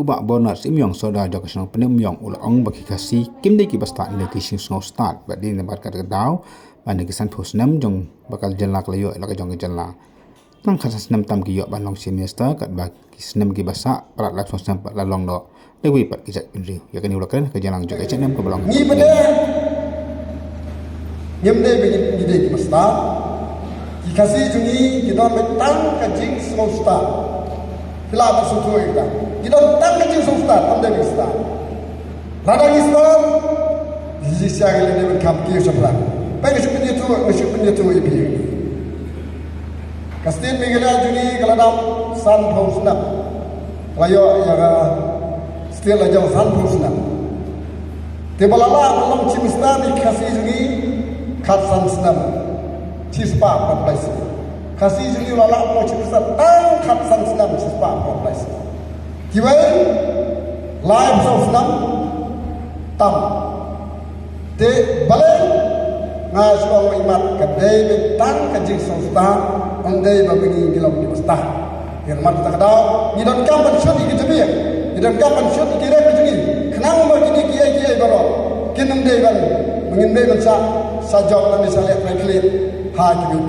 kubak bonus imyong soda jok senang penem yong ula ong bagi kasih kim deki basta le kising snow start badi nembat kat kedau ban deki san thosnam jong bakal jenla klayo la ka jong jenla tang khasas nam tam ki yo ban long semester kat ba kisnam ki basa prat lak sosnam pat la long do dewi pat kijat pinri ya kan ula kan ka jalang jok ecet nam ka balong ni bade nyemde be ni de ki basta ki kasih jungi ki don betang ka jing snow start Kila bersuatu itu, kita tak kecil susah, anda bisa. Lada Islam, di sisi yang ini berkampir sebelah. Bagi sebenarnya itu ibu. Kastin mengira juni kalau dalam san pausnap, layo yang still aja san pausnap. Tebalala dalam cimista ni kasih juni kat san snap, cispa berpelasi. Kasih juni lala mau cipta tang kat san senam cispa kompleks. Kiwai live so senam tam. De balai ngasong imat kedai betang kajing so sta ondai babini dilam di mustah. Yang mat tak ada ni don kapan shot iki jebi. Ni don kapan shot iki re bijini. Kenang mo kini kiai baro. Kinam dei ban mengin dei ban sa sajok na misalnya reklit ha kibi